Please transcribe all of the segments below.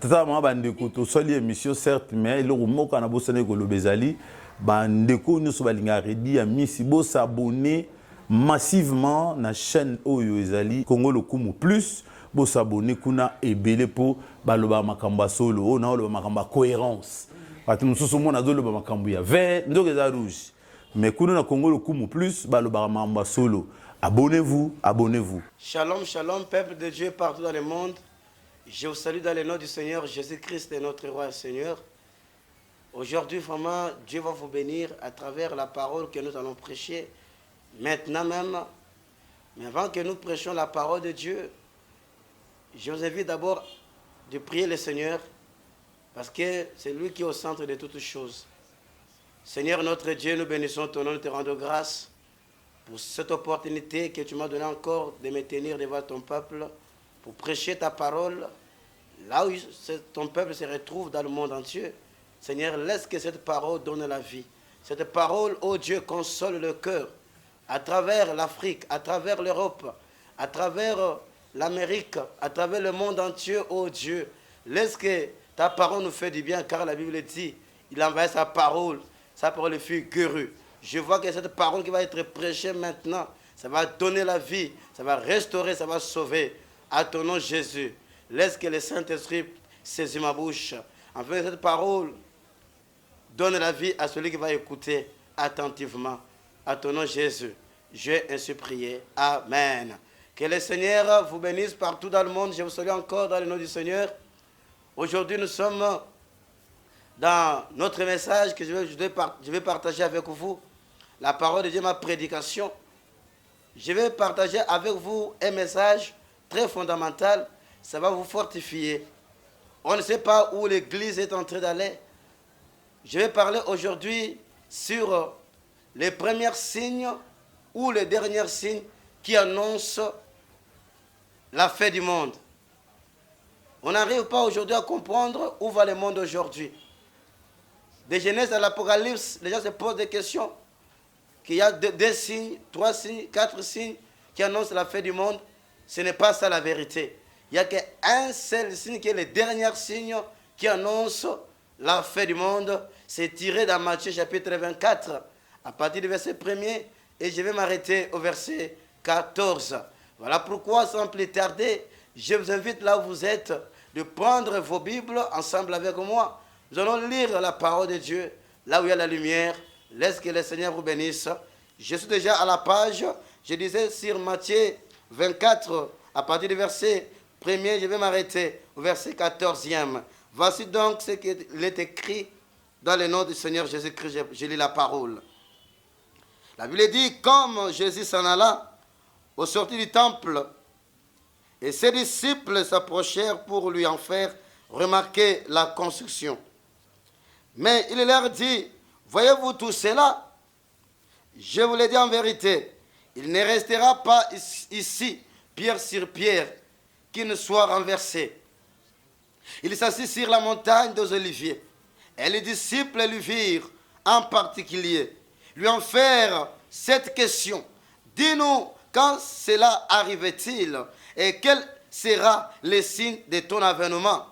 Batata ma bandeko to soli émission certes mais le moka na bosane ko lobezali bandeko nous balinga redi ya misi bo s'abonner massivement na chaîne Oyo ezali Congo Lokumu plus bo s'abonner kuna ebele po baloba makamba solo na loba makamba cohérence batu mususu mona zo loba makambu ya vert ndoke za rouge mais kuna na Congo Lokumu plus baloba makamba solo. Abonnez-vous, abonnez-vous. Shalom, shalom, peuple de Dieu partout dans le monde. Je vous salue dans le nom du Seigneur Jésus-Christ et notre roi et Seigneur. Aujourd'hui, vraiment, Dieu va vous bénir à travers la parole que nous allons prêcher maintenant même. Mais avant que nous prêchions la parole de Dieu, je vous invite d'abord de prier le Seigneur parce que c'est lui qui est au centre de toutes choses. Seigneur notre Dieu, nous bénissons ton nom, nous te rendons grâce pour cette opportunité que tu m'as donnée encore de me tenir devant ton peuple, pour prêcher ta parole, là où ton peuple se retrouve dans le monde entier. Seigneur, laisse que cette parole donne la vie. Cette parole, oh Dieu, console le cœur, à travers l'Afrique, à travers l'Europe, à travers l'Amérique, à travers le monde entier, oh Dieu. Laisse que ta parole nous fait du bien, car la Bible dit, il envoie sa parole fut guérue. Je vois que cette parole qui va être prêchée maintenant, ça va donner la vie, ça va restaurer, ça va sauver. À ton nom Jésus, laisse que le Saint-Esprit saisisse ma bouche. Afin que cette parole donne la vie à celui qui va écouter attentivement. À ton nom Jésus, j'ai ainsi prié. Amen. Que le Seigneur vous bénisse partout dans le monde. Je vous salue encore dans le nom du Seigneur. Aujourd'hui, nous sommes dans notre message que je vais partager avec vous. La parole de Dieu, ma prédication. Je vais partager avec vous un message très fondamental. Ça va vous fortifier. On ne sait pas où l'Église est en train d'aller. Je vais parler aujourd'hui sur les premiers signes ou les derniers signes qui annoncent la fin du monde. On n'arrive pas aujourd'hui à comprendre où va le monde aujourd'hui. De Genèse à l'Apocalypse, les gens se posent des questions. Qu'il y a deux signes, 3 signes, 4 signes qui annoncent la fin du monde. Ce n'est pas ça la vérité. Il n'y a qu'un seul signe qui est le dernier signe qui annonce la fin du monde. C'est tiré dans Matthieu chapitre 24, à partir du verset 1er, et je vais m'arrêter au verset 14. Voilà pourquoi, sans plus tarder, je vous invite là où vous êtes, de prendre vos Bibles ensemble avec moi. Nous allons lire la parole de Dieu, là où il y a la lumière. Laisse que le Seigneur vous bénisse. Je suis déjà à la page, je disais sur Matthieu 24, à partir du verset 1er, je vais m'arrêter au verset 14e. Voici donc ce qu'il est écrit dans le nom du Seigneur Jésus-Christ. Je lis la parole. La Bible dit, comme Jésus s'en alla au sortir du temple, et ses disciples s'approchèrent pour lui en faire remarquer la construction. Mais il leur dit, voyez-vous tout cela? Je vous le dis en vérité, il ne restera pas ici, pierre sur pierre, qui ne soit renversé. Il s'assit sur la montagne des Oliviers, et les disciples lui virent en particulier, lui en faire cette question. Dis-nous, quand cela arrive-t-il, et quel sera le signe de ton avènement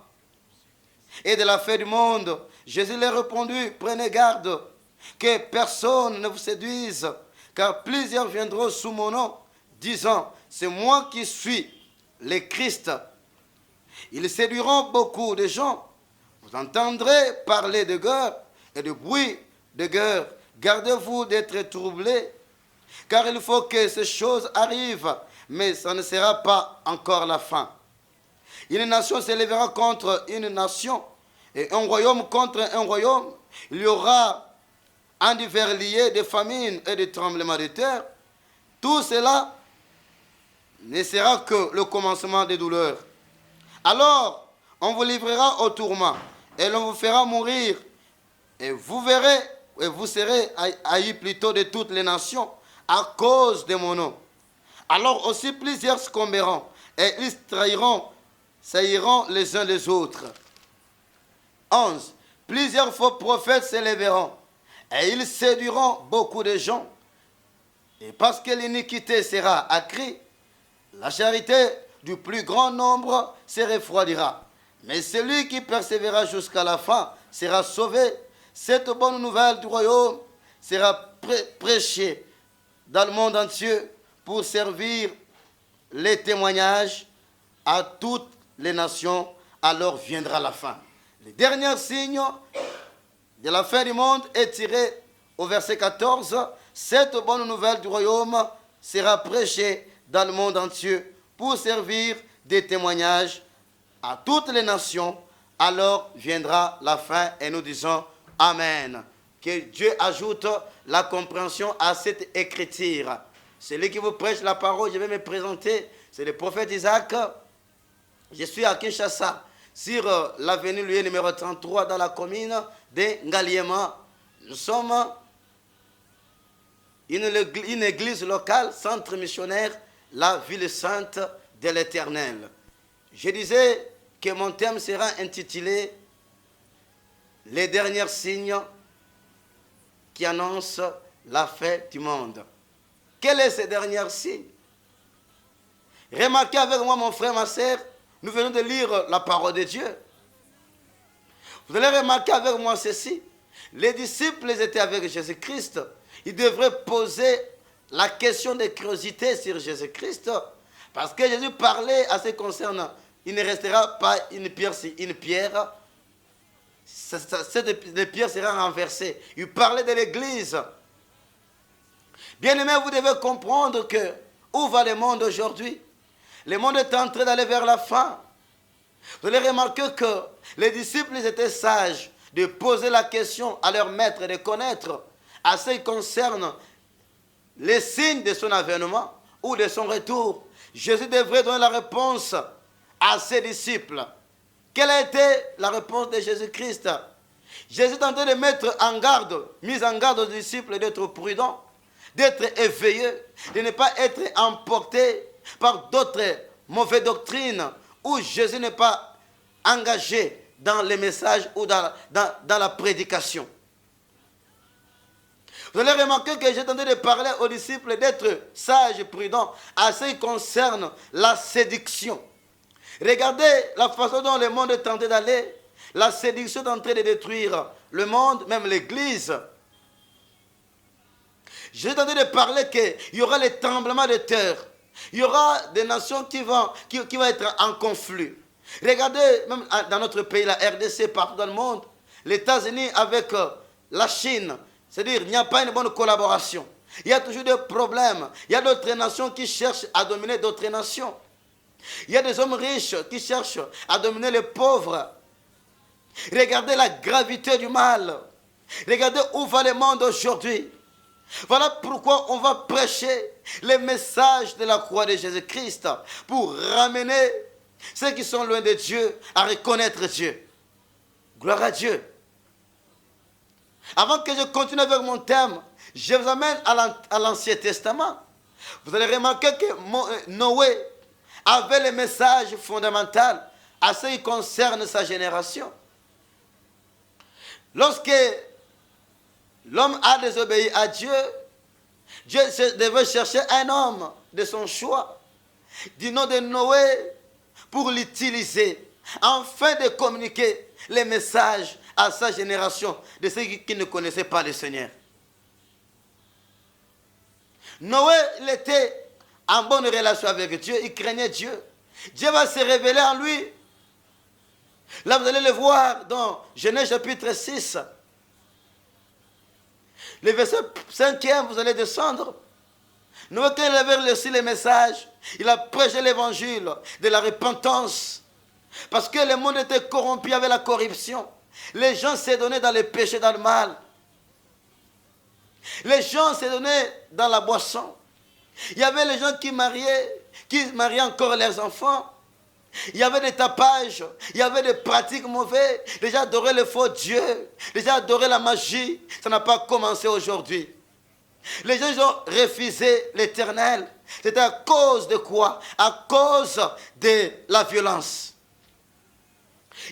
et de la fin du monde? Jésus leur répondit, prenez garde que personne ne vous séduise, car plusieurs viendront sous mon nom, disant, c'est moi qui suis le Christ. Ils séduiront beaucoup de gens. Vous entendrez parler de guerre et de bruit de guerre. Gardez-vous d'être troublés, car il faut que ces choses arrivent, mais ça ne sera pas encore la fin. Une nation s'élèvera contre une nation, et un royaume contre un royaume. Il y aura en divers liés de famines et de tremblements de terre. Tout cela ne sera que le commencement des douleurs. Alors, on vous livrera au tourment, et l'on vous fera mourir, et vous verrez, et vous serez haïs plutôt de toutes les nations, à cause de mon nom. Alors aussi plusieurs succomberont, et ils sailliront les uns les autres. 11. Plusieurs faux prophètes s'élèveront, et ils séduiront beaucoup de gens. Et parce que l'iniquité sera accrue, la charité du plus grand nombre se refroidira. Mais celui qui persévérera jusqu'à la fin sera sauvé. Cette bonne nouvelle du royaume sera prêchée dans le monde entier pour servir les témoignages à toutes les nations. Alors viendra la fin. Le dernier signe de la fin du monde est tiré au verset 14. Cette bonne nouvelle du royaume sera prêchée dans le monde entier pour servir des témoignages à toutes les nations. Alors viendra la fin et nous disons Amen. Que Dieu ajoute la compréhension à cette écriture. Celui qui vous prêche la parole, je vais me présenter. C'est le prophète Isaac. Je suis à Kinshasa, sur l'avenue Louis numéro 33 dans la commune de Ngaliema. Nous sommes une église locale, centre missionnaire, la ville sainte de l'Éternel. Je disais que mon thème sera intitulé « Les derniers signes qui annoncent la fin du monde ». Quels sont ces derniers signes? Remarquez avec moi, mon frère, ma soeur, nous venons de lire la parole de Dieu. Vous allez remarquer avec moi ceci. Les disciples étaient avec Jésus-Christ. Ils devraient poser la question de curiosité sur Jésus-Christ. Parce que Jésus parlait à ce concernant. Il ne restera pas une pierre sur une pierre. Cette pierre sera renversée. Il parlait de l'Église. Bien-aimés, vous devez comprendre que où va le monde aujourd'hui? Le monde est en train d'aller vers la fin. Vous allez remarquer que les disciples étaient sages de poser la question à leur maître, de connaître à ce qui concerne les signes de son avènement ou de son retour. Jésus devrait donner la réponse à ses disciples. Quelle a été la réponse de Jésus-Christ? Jésus tentait de mettre en garde, mise en garde aux disciples d'être prudents, d'être éveillés, de ne pas être emportés par d'autres mauvaises doctrines où Jésus n'est pas engagé dans les messages ou dans la prédication. Vous allez remarquer que j'ai tenté de parler aux disciples d'être sages et prudents à ce qui concerne la séduction. Regardez la façon dont le monde est tenté d'aller. La séduction est en train de détruire le monde, même l'Église. J'ai tenté de parler qu'il y aura les tremblements de terre. Il y aura des nations qui vont être en conflit. Regardez, même dans notre pays, la RDC, partout dans le monde, les États-Unis avec la Chine, c'est-à-dire il n'y a pas une bonne collaboration. Il y a toujours des problèmes. Il y a d'autres nations qui cherchent à dominer d'autres nations. Il y a des hommes riches qui cherchent à dominer les pauvres. Regardez la gravité du mal. Regardez où va le monde aujourd'hui. Voilà pourquoi on va prêcher les messages de la croix de Jésus-Christ pour ramener ceux qui sont loin de Dieu à reconnaître Dieu. Gloire à Dieu. Avant que je continue avec mon thème, je vous amène à l'Ancien Testament. Vous allez remarquer que Noé avait le message fondamental à ce qui concerne sa génération. Lorsque l'homme a désobéi à Dieu, Dieu devait chercher un homme de son choix, du nom de Noé, pour l'utiliser, afin de communiquer les messages à sa génération de ceux qui ne connaissaient pas le Seigneur. Noé, il était en bonne relation avec Dieu, il craignait Dieu. Dieu va se révéler en lui. Là, vous allez le voir dans Genèse chapitre 6. Le verset 5e, vous allez descendre. Noé, quand il avait reçu les messages, il a prêché l'évangile de la repentance. Parce que le monde était corrompu avec la corruption. Les gens s'est donné dans le péché, dans le mal. Les gens s'est donné dans la boisson. Il y avait les gens qui mariaient encore leurs enfants. Il y avait des tapages, il y avait des pratiques mauvaises. Les gens adoraient le faux Dieu. Les gens adoraient la magie. Ça n'a pas commencé aujourd'hui. Les gens ont refusé l'Éternel. C'était à cause de quoi? À cause de la violence.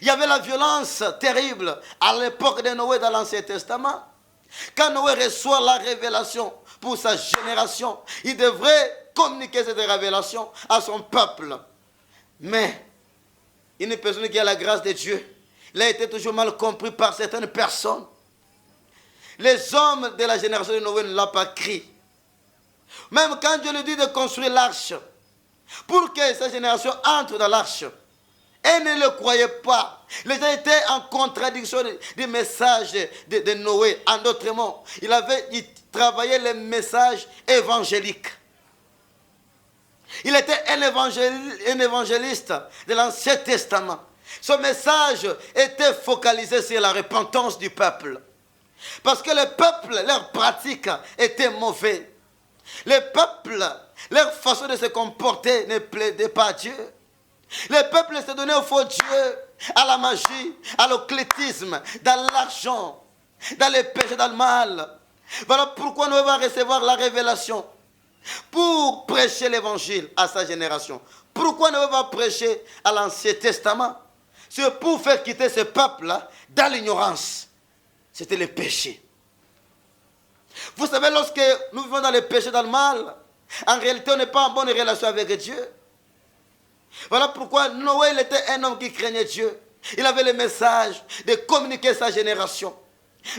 Il y avait la violence terrible à l'époque de Noé dans l'Ancien Testament. Quand Noé reçoit la révélation pour sa génération, il devrait communiquer cette révélation à son peuple. Mais une personne qui a la grâce de Dieu. Il a été toujours mal compris par certaines personnes. Les hommes de la génération de Noé ne l'ont pas cru. Même quand Dieu lui dit de construire l'arche, pour que sa génération entre dans l'arche, elle ne le croyait pas. Les gens étaient en contradiction du message de Noé. En d'autres mots, il travaillait le message évangélique. Il était un évangéliste de l'Ancien Testament. Son message était focalisé sur la repentance du peuple. Parce que le peuple, leur pratique était mauvaise. Le peuple, leur façon de se comporter ne plaidait pas à Dieu. Le peuple s'est donné au faux Dieu, à la magie, à l'occultisme, dans l'argent, dans les péchés, dans le mal. Voilà pourquoi nous devons recevoir la révélation pour prêcher l'évangile à sa génération. Pourquoi ne pas prêcher à l'Ancien Testament? C'est pour faire quitter ce peuple-là dans l'ignorance. C'était le péché. Vous savez, lorsque nous vivons dans le péché, dans le mal, en réalité, on n'est pas en bonne relation avec Dieu. Voilà pourquoi Noé, il était un homme qui craignait Dieu. Il avait le message de communiquer sa génération.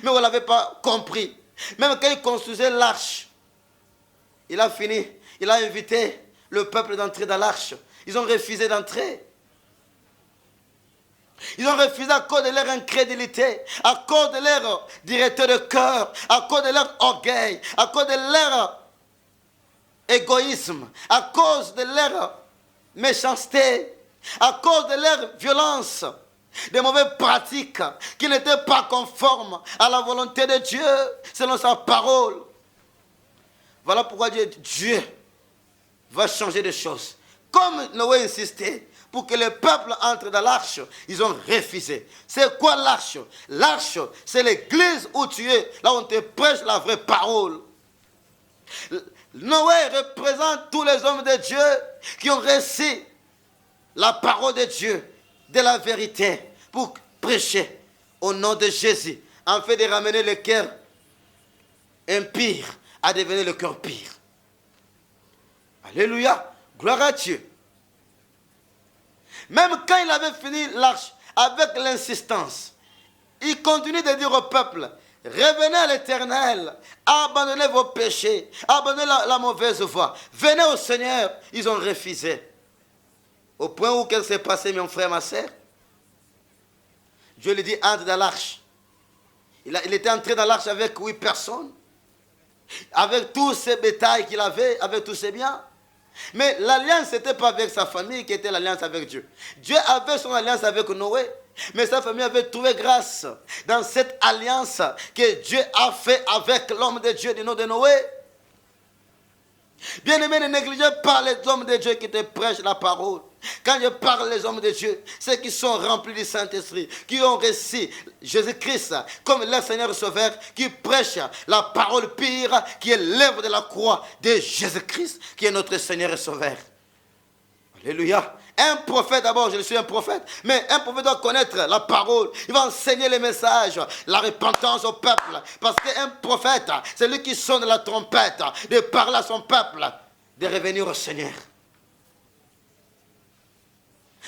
Mais on ne l'avait pas compris. Même quand il construisait l'arche, il a invité le peuple d'entrer dans l'arche. Ils ont refusé d'entrer. Ils ont refusé à cause de leur incrédulité, à cause de leur directeur de cœur, à cause de leur orgueil, à cause de leur égoïsme, à cause de leur méchanceté, à cause de leur violence, des mauvaises pratiques qui n'étaient pas conformes à la volonté de Dieu, selon sa parole. Voilà pourquoi Dieu va changer de choses. Comme Noé insistait pour que le peuple entre dans l'arche, ils ont refusé. C'est quoi l'arche? L'arche, c'est l'église où tu es, là où on te prêche la vraie parole. Noé représente tous les hommes de Dieu qui ont reçu la parole de Dieu, de la vérité, pour prêcher au nom de Jésus, en fait de ramener le cœur impur à devenir le cœur pur. Alléluia, gloire à Dieu. Même quand il avait fini l'arche, avec l'insistance, il continue de dire au peuple, revenez à l'Éternel, abandonnez vos péchés, abandonnez la mauvaise voie, venez au Seigneur. Ils ont refusé. Au point où qu'est-ce qui s'est passé, mon frère, ma soeur? Dieu lui dit, entre dans l'arche. Il était entré dans l'arche avec 8 personnes, avec tous ses bétails qu'il avait, avec tous ses biens. Mais l'alliance n'était pas avec sa famille qui était l'alliance avec Dieu. Dieu avait son alliance avec Noé, mais sa famille avait trouvé grâce dans cette alliance que Dieu a fait avec l'homme de Dieu du nom de Noé. Bien-aimés, ne négligez pas les hommes de Dieu qui te prêchent la parole. Quand je parle des hommes de Dieu, ceux qui sont remplis du Saint-Esprit, qui ont reçu Jésus-Christ comme leur Seigneur et Sauveur, qui prêchent la parole pure, qui est l'œuvre de la croix de Jésus-Christ, qui est notre Seigneur et Sauveur. Alléluia. Un prophète, d'abord, je suis un prophète, mais un prophète doit connaître la parole. Il va enseigner les messages, la repentance au peuple. Parce qu'un prophète, c'est lui qui sonne la trompette, de parler à son peuple, de revenir au Seigneur.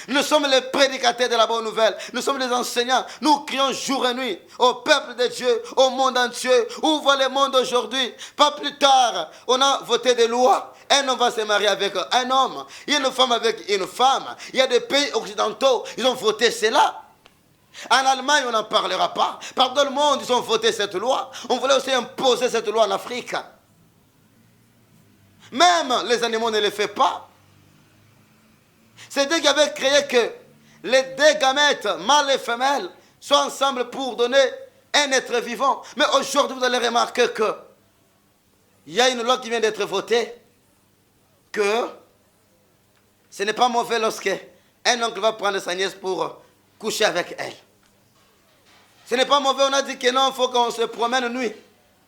Nous sommes les prédicateurs de la bonne nouvelle. Nous sommes les enseignants. Nous crions jour et nuit au peuple de Dieu, au monde entier. Où va le monde aujourd'hui? Pas plus tard, on a voté des lois. Un homme va se marier avec un homme. Il y a une femme avec une femme. Il y a des pays occidentaux, ils ont voté cela. En Allemagne, on n'en parlera pas. Partout dans le monde, ils ont voté cette loi. On voulait aussi imposer cette loi en Afrique. Même les animaux ne le font pas. C'est Dieu qui avait créé que les deux gamètes, mâles et femelles, soient ensemble pour donner un être vivant. Mais aujourd'hui, vous allez remarquer que il y a une loi qui vient d'être votée, que ce n'est pas mauvais lorsque un oncle va prendre sa nièce pour coucher avec elle. Ce n'est pas mauvais, on a dit que non, il faut qu'on se promène nuit,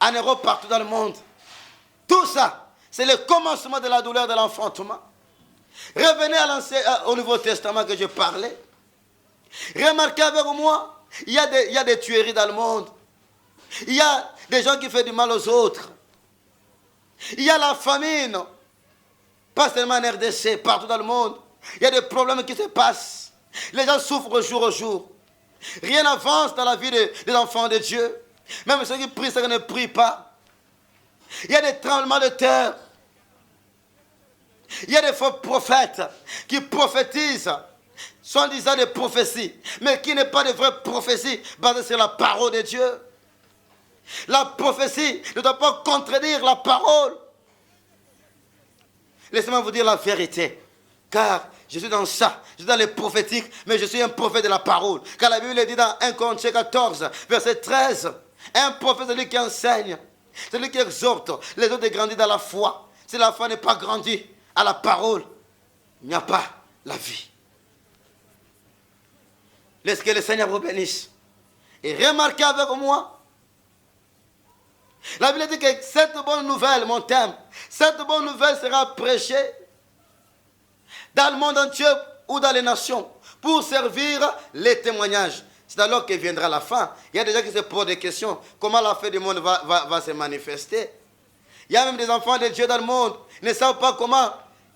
en Europe, partout dans le monde. Tout ça, c'est le commencement de la douleur de l'enfantement. Revenez au Nouveau Testament que je parlais. Remarquez avec moi, il y a des tueries dans le monde. Il y a des gens qui font du mal aux autres. Il y a la famine. Pas seulement en RDC, partout dans le monde. Il y a des problèmes qui se passent. Les gens souffrent au jour au jour. Rien n'avance dans la vie des enfants de Dieu. Même ceux qui prient, ceux qui ne prient pas. Il y a des tremblements de terre. Il y a des faux prophètes qui prophétisent, soi-disant des prophéties, mais qui n'est pas de vraies prophéties basées sur la parole de Dieu. La prophétie ne doit pas contredire la parole. Laissez-moi vous dire la vérité. Car je suis dans ça, je suis dans les prophétiques, mais je suis un prophète de la parole. Car la Bible dit dans 1 Corinthiens 14, verset 13, un prophète, c'est celui qui enseigne, c'est celui qui exhorte les autres à grandir dans la foi. Si la foi n'est pas grandie à la parole, il n'y a pas la vie. Laisse que le Seigneur vous bénisse. Et remarquez avec moi, la Bible dit que cette bonne nouvelle, mon thème, cette bonne nouvelle sera prêchée dans le monde entier ou dans les nations pour servir les témoignages. C'est alors que viendra la fin. Il y a des gens qui se posent des questions. Comment la fin du monde va se manifester? Il y a même des enfants de Dieu dans le monde. Ils ne savent pas comment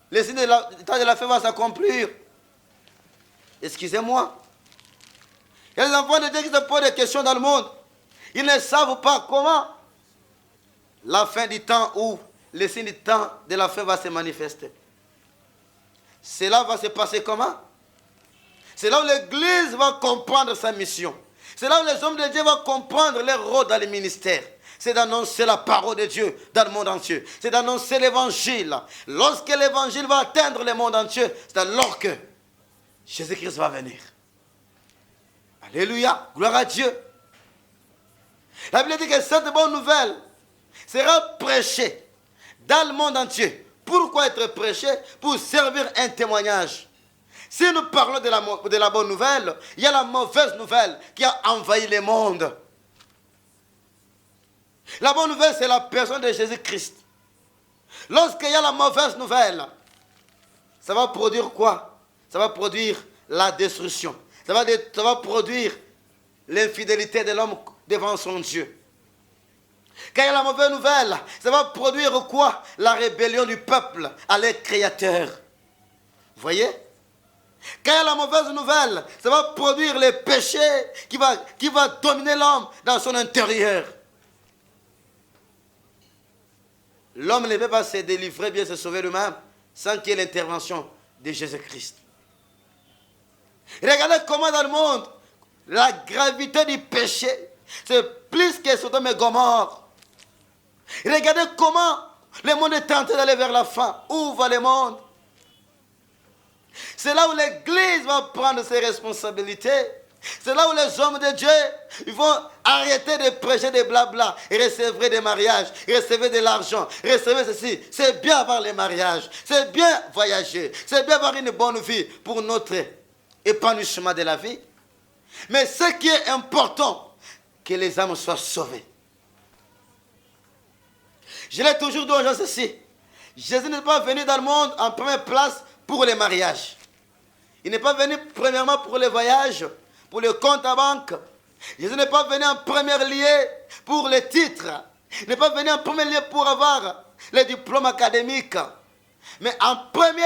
le signe du temps de la fin va s'accomplir. Excusez-moi. Il y a des enfants de Dieu qui se posent des questions dans le monde. Ils ne savent pas comment la fin du temps ou le signe du temps de la fin va se manifester. Cela va se passer comment? C'est là où l'Église va comprendre sa mission. C'est là où les hommes de Dieu vont comprendre leur rôle dans les ministères. C'est d'annoncer la parole de Dieu dans le monde entier. C'est d'annoncer l'Évangile. Lorsque l'Évangile va atteindre le monde entier, c'est alors que Jésus-Christ va venir. Alléluia, gloire à Dieu. La Bible dit que cette bonne nouvelle sera prêchée dans le monde entier. Pourquoi être prêché? Pour servir un témoignage. Si nous parlons de la bonne nouvelle, il y a la mauvaise nouvelle qui a envahi le monde. La bonne nouvelle, c'est la personne de Jésus-Christ. Lorsqu'il y a la mauvaise nouvelle, ça va produire quoi? Ça va produire la destruction. Ça va produire l'infidélité de l'homme devant son Dieu. Quand il y a la mauvaise nouvelle, ça va produire quoi? La rébellion du peuple à leur créateur. Vous voyez? Quand il y a la mauvaise nouvelle, ça va produire les péchés qui va dominer l'homme dans son intérieur. L'homme ne peut pas se délivrer, bien se sauver lui-même, sans qu'il y ait l'intervention de Jésus-Christ. Regardez comment dans le monde, la gravité du péché, c'est plus que Sodome et Gomorrhe. Regardez comment le monde est tenté d'aller vers la fin. Où va le monde? C'est là où l'Église va prendre ses responsabilités. C'est là où les hommes de Dieu ils vont arrêter de prêcher des blabla et recevoir des mariages, recevoir de l'argent, recevoir ceci. C'est bien avoir les mariages, c'est bien voyager, c'est bien avoir une bonne vie pour notre épanouissement de la vie. Mais ce qui est important, que les âmes soient sauvées. Je l'ai toujours dit aux gens ceci. Jésus n'est pas venu dans le monde en première place pour les mariages. Il n'est pas venu premièrement pour les voyages, pour le compte à banque. Jésus n'est pas venu en premier lieu pour les titres. Il n'est pas venu en premier lieu pour avoir les diplômes académiques. Mais en premier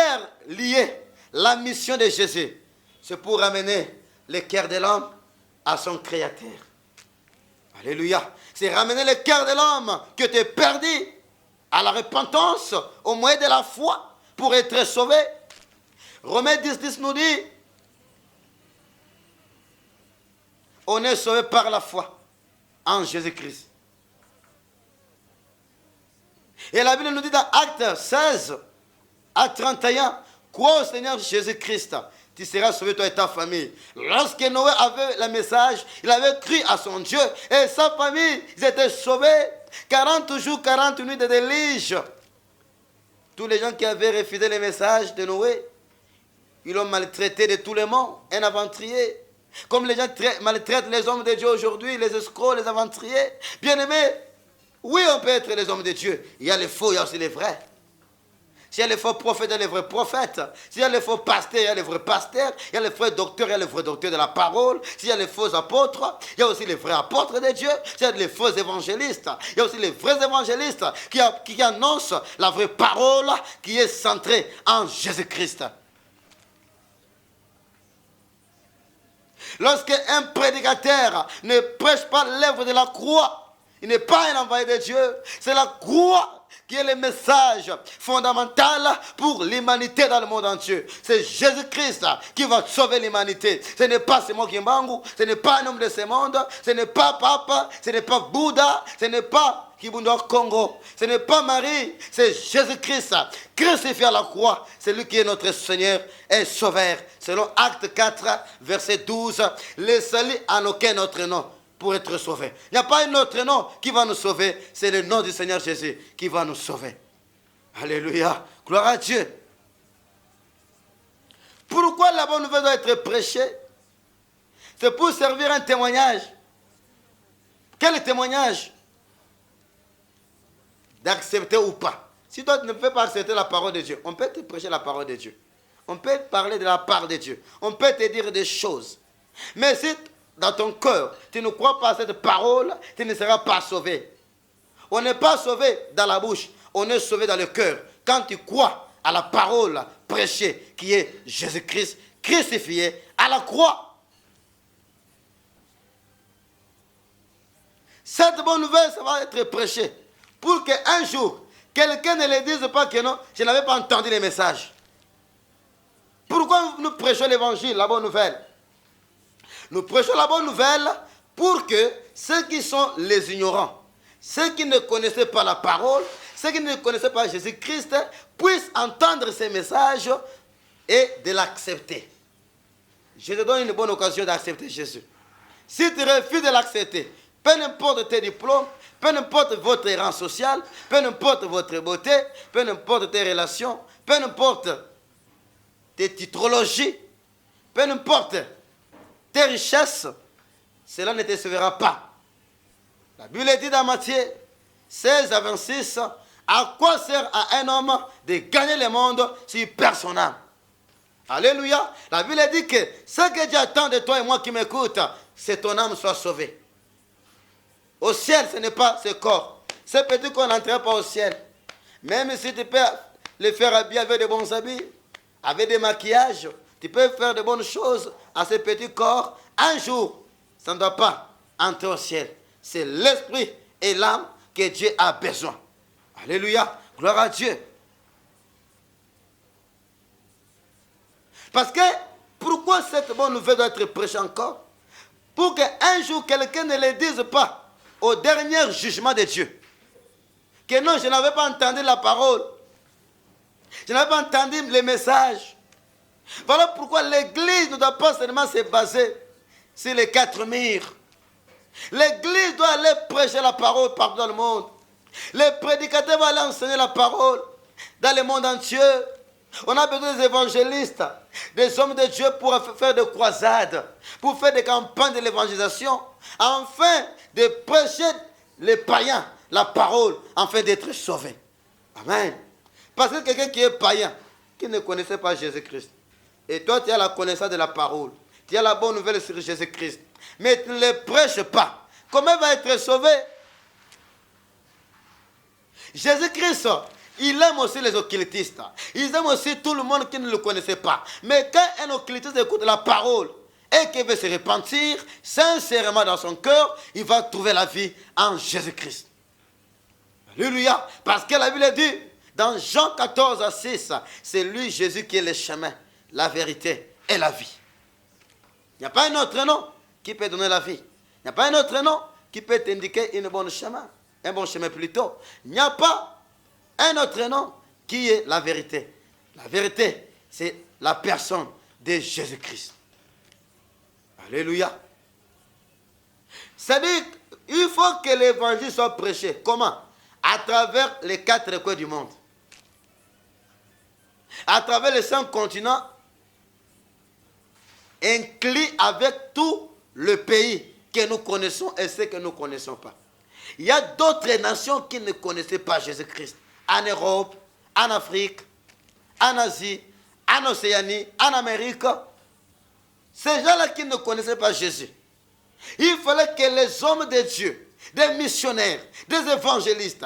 lieu, la mission de Jésus, c'est pour ramener le cœur de l'homme à son Créateur. Alléluia. C'est ramener le cœur de l'homme qui était perdu à la repentance au moyen de la foi pour être sauvé. Romains 10 nous dit, on est sauvé par la foi en Jésus-Christ. Et la Bible nous dit dans Actes 16 à 31, crois au Seigneur Jésus-Christ, tu seras sauvé toi et ta famille. Lorsque Noé avait le message, il avait cru à son Dieu et sa famille, ils étaient sauvés. 40 jours, 40 nuits de déluge. Tous les gens qui avaient refusé le message de Noé, ils l'ont maltraité de tous les mots, un aventurier. Comme les gens maltraitent les hommes de Dieu aujourd'hui, les escrocs, les aventuriers. Bien-aimés, oui, on peut être les hommes de Dieu. Il y a les faux, il y a aussi les vrais. S'il y a les faux prophètes, il y a les vrais prophètes. S'il y a les faux pasteurs, il y a les vrais pasteurs. Il y a les vrais docteurs, il y a les vrais docteurs de la parole. S'il y a les faux apôtres, il y a aussi les vrais apôtres de Dieu. S'il y a les faux évangélistes, il y a aussi les vrais évangélistes qui annoncent la vraie parole qui est centrée en Jésus-Christ. Lorsqu'un prédicateur ne prêche pas l'œuvre de la croix, il n'est pas un envoyé de Dieu. C'est la croix qui est le message fondamental pour l'humanité dans le monde entier. C'est Jésus-Christ qui va sauver l'humanité. Ce n'est pas Simon Kimbangu, ce n'est pas un homme de ce monde, ce n'est pas Papa, ce n'est pas Bouddha, ce n'est pas Kibunda Congo, ce n'est pas Marie, c'est Jésus-Christ, crucifié à la croix. C'est lui qui est notre Seigneur et Sauveur. Selon Acte 4, verset 12, le salut en aucun autre nom pour être sauvé. Il n'y a pas un autre nom qui va nous sauver. C'est le nom du Seigneur Jésus qui va nous sauver. Alléluia. Gloire à Dieu. Pourquoi la bonne nouvelle doit être prêchée? C'est pour servir un témoignage. Quel témoignage? D'accepter ou pas. Si toi tu ne peux pas accepter la parole de Dieu, on peut te prêcher la parole de Dieu. On peut parler de la part de Dieu. On peut te dire des choses. Mais si dans ton cœur, tu ne crois pas à cette parole, tu ne seras pas sauvé. On n'est pas sauvé dans la bouche, on est sauvé dans le cœur. Quand tu crois à la parole prêchée, qui est Jésus-Christ, crucifié à la croix. Cette bonne nouvelle, ça va être prêchée. Pour qu'un jour, quelqu'un ne le dise pas que non, je n'avais pas entendu les messages. Pourquoi nous prêchons l'évangile, la bonne nouvelle? Nous prêchons la bonne nouvelle pour que ceux qui sont les ignorants, ceux qui ne connaissaient pas la parole, ceux qui ne connaissaient pas Jésus-Christ, puissent entendre ces messages et de l'accepter. Je te donne une bonne occasion d'accepter Jésus. Si tu refuses de l'accepter, peu importe tes diplômes, peu importe votre rang social, peu importe votre beauté, peu importe tes relations, peu importe tes titrologies, peu importe tes richesses, cela ne te sauvera pas. La Bible dit dans Matthieu 16 à 26, à quoi sert à un homme de gagner le monde s'il perd son âme? Alléluia. La Bible dit que ce que Dieu attend de toi et moi qui m'écoute, c'est ton âme soit sauvée. Au ciel, ce n'est pas ce corps. Ce petit corps n'entrera pas au ciel. Même si tu peux le faire habiller avec de bons habits, avec des maquillages, tu peux faire de bonnes choses à ce petit corps. Un jour, ça ne doit pas entrer au ciel. C'est l'esprit et l'âme que Dieu a besoin. Alléluia. Gloire à Dieu. Parce que, pourquoi cette bonne nouvelle doit être prêchée encore? Pour qu'un jour, quelqu'un ne le dise pas au dernier jugement de Dieu. Que non, je n'avais pas entendu la parole. Je n'avais pas entendu les messages. Voilà pourquoi l'Église ne doit pas seulement se baser sur les 4 murs. L'Église doit aller prêcher la parole partout dans le monde. Les prédicateurs vont aller enseigner la parole dans le monde entier. On a besoin des évangélistes, des hommes de Dieu pour faire des croisades, pour faire des campagnes de l'évangélisation, afin de prêcher les païens la parole, afin d'être sauvés. Amen. Parce que quelqu'un qui est païen, qui ne connaissait pas Jésus-Christ, et toi tu as la connaissance de la parole, tu as la bonne nouvelle sur Jésus-Christ, mais tu ne le prêches pas, comment il va être sauvé? Jésus-Christ, il aime aussi les occultistes. Il aime aussi tout le monde qui ne le connaissait pas. Mais quand un occultiste écoute la parole et qu'il veut se repentir sincèrement dans son cœur, il va trouver la vie en Jésus-Christ. Alléluia. Parce que la Bible dit, dans Jean 14 à 6, c'est lui, Jésus, qui est le chemin, la vérité et la vie. Il n'y a pas un autre nom qui peut donner la vie. Il n'y a pas un autre nom qui peut t'indiquer un bon chemin. Un bon chemin plutôt. Il n'y a pas un autre nom qui est la vérité. La vérité, c'est la personne de Jésus-Christ. Alléluia. C'est-à-dire qu'il faut que l'évangile soit prêché. Comment? À travers les 4 coins du monde. À travers les 5 continents, inclus avec tout le pays que nous connaissons et ceux que nous ne connaissons pas. Il y a d'autres nations qui ne connaissaient pas Jésus-Christ. En Europe, en Afrique, en Asie, en Océanie, en Amérique. Ces gens-là qui ne connaissaient pas Jésus. Il fallait que les hommes de Dieu, des missionnaires, des évangélistes,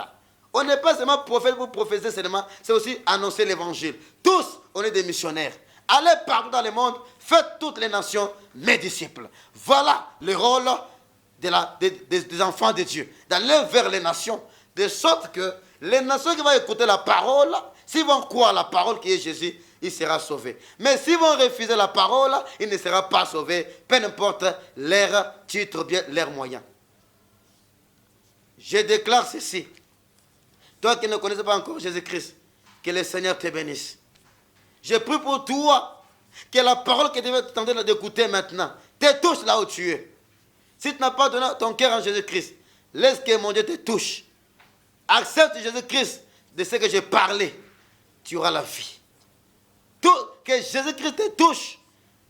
on n'est pas seulement prophète pour prophétiser seulement, c'est aussi annoncer l'évangile. Tous, on est des missionnaires. allez partout dans le monde, faites toutes les nations mes disciples. Voilà le rôle des enfants de Dieu, d'aller vers les nations, de sorte que les nations qui vont écouter la parole, s'ils vont croire la parole qui est Jésus, il sera sauvé. Mais s'ils vont refuser la parole, il ne sera pas sauvé, peu importe leur titre, bien leurs moyens. Je déclare ceci. Toi qui ne connais pas encore Jésus-Christ, que le Seigneur te bénisse. Je prie pour toi que la parole que tu es en train d'écouter maintenant te touche là où tu es. Si tu n'as pas donné ton cœur à Jésus-Christ, laisse que mon Dieu te touche. Accepte Jésus-Christ de ce que j'ai parlé. Tu auras la vie. Que Jésus-Christ te touche.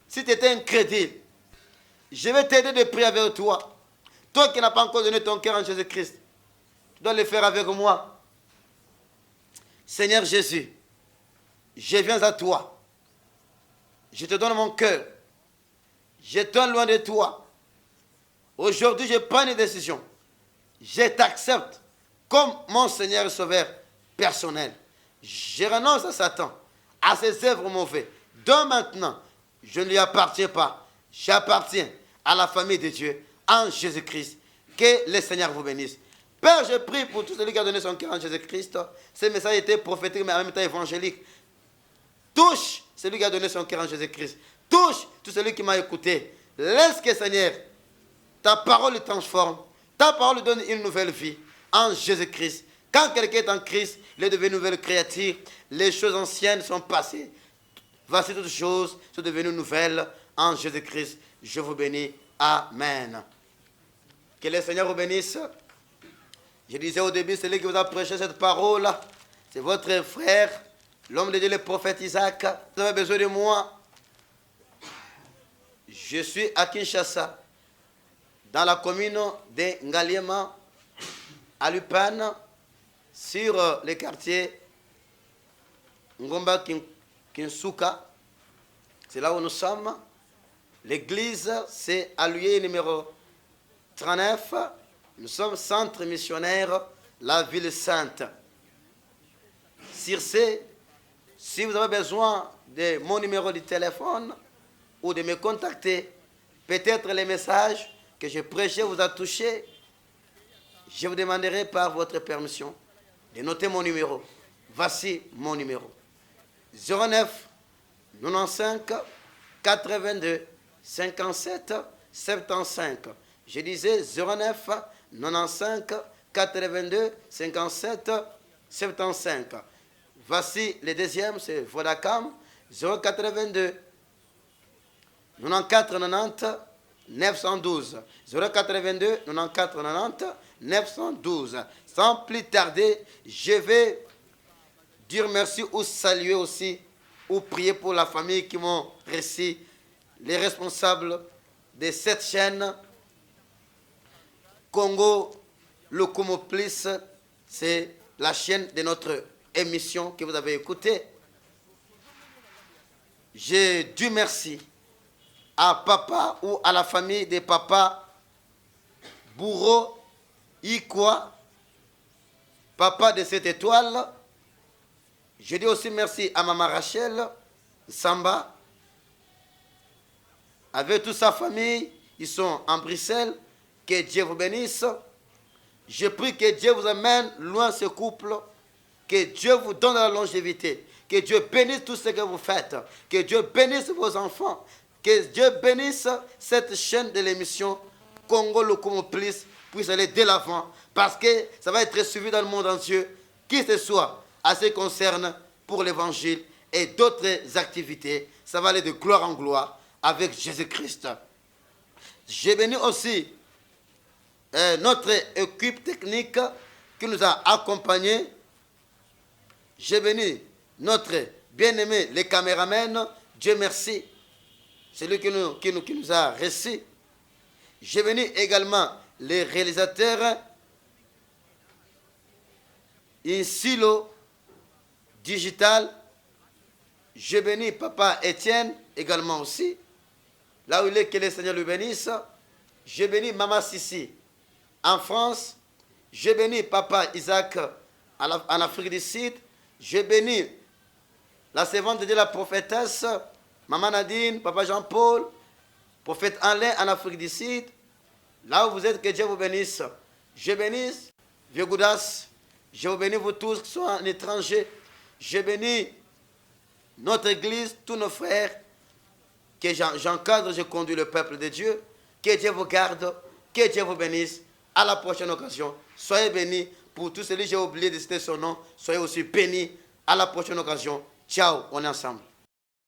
Si tu étais incrédule, je vais t'aider de prier avec toi. Toi qui n'as pas encore donné ton cœur à Jésus-Christ, tu dois le faire avec moi. Seigneur Jésus, je viens à toi. Je te donne mon cœur. Je tourne loin de toi. Aujourd'hui, je prends une décision. Je t'accepte comme mon Seigneur et Sauveur personnel. Je renonce à Satan, à ses œuvres mauvaises. Donc maintenant, je ne lui appartiens pas. J'appartiens à la famille de Dieu en Jésus-Christ. Que le Seigneur vous bénisse. Père, je prie pour tout celui qui a donné son cœur en Jésus-Christ. Ce message était prophétique, mais en même temps évangélique. Touche celui qui a donné son cœur en Jésus-Christ. Touche tout celui qui m'a écouté. Laisse que, Seigneur, ta parole le transforme. Ta parole lui donne une nouvelle vie en Jésus-Christ. Quand quelqu'un est en Christ, il est devenu une nouvelle créature. Les choses anciennes sont passées. Voici toutes choses sont devenues nouvelles en Jésus-Christ. Je vous bénis. Amen. Que le Seigneur vous bénisse. Je disais au début, celui qui vous a prêché cette parole, c'est votre frère, l'homme de Dieu, le prophète Isaac. Vous avez besoin de moi. Je suis à Kinshasa, dans la commune de Ngaliema, à Lupane, sur le quartier Ngomba Kinsuka. C'est là où nous sommes. L'église, c'est à l'UE numéro 39. Nous sommes centre missionnaire, la ville sainte. Sur ce, si vous avez besoin de mon numéro de téléphone ou de me contacter, peut-être les messages que je prêchais vous a touché, je vous demanderai par votre permission de noter mon numéro. Voici mon numéro. 09 95 82 57 75. Je disais 09 95 82 57 75. Voici le deuxième, c'est Vodacom, 082 94 90 912. 082 94 90 912. Sans plus tarder, je vais dire merci ou saluer aussi ou prier pour la famille qui m'ont reçu, les responsables de cette chaîne Congo Lokomo Plus, c'est la chaîne de notre émission que vous avez écoutée. Je dis merci à papa ou à la famille de papa Bourreau Ikwa, papa de cette étoile. Je dis aussi merci à maman Rachel Samba, avec toute sa famille. Ils sont en Bruxelles. Que Dieu vous bénisse. Je prie que Dieu vous amène loin ce couple. Que Dieu vous donne la longévité. Que Dieu bénisse tout ce que vous faites. Que Dieu bénisse vos enfants. Que Dieu bénisse cette chaîne de l'émission Congo Lokomo Plus puisse aller de l'avant. Parce que ça va être suivi dans le monde entier. Qui ce soit à ce qui concerne pour l'évangile et d'autres activités. Ça va aller de gloire en gloire avec Jésus-Christ. J'ai béni aussi notre équipe technique qui nous a accompagnés. J'ai béni notre bien-aimé, les caméramans. Dieu merci. C'est lui qui nous a reçus. J'ai béni également les réalisateurs Insilo Digital. J'ai béni papa Étienne également aussi. Là où il est, que le Seigneur lui bénisse. J'ai béni maman Sissi en France. J'ai béni papa Isaac en Afrique du Sud. J'ai béni la servante de Dieu, la prophétesse Maman Nadine, Papa Jean-Paul, Prophète Alain en Afrique du Sud. Là où vous êtes, que Dieu vous bénisse. Je bénisse Vieux Goudas. Je vous bénis vous tous qui sont en étranger. Je bénis notre église, tous nos frères, que j'encadre, je conduis le peuple de Dieu. Que Dieu vous garde, que Dieu vous bénisse. À la prochaine occasion, soyez bénis. Pour tous celui que j'ai oublié de citer son nom, soyez aussi bénis. À la prochaine occasion. Ciao, on est ensemble.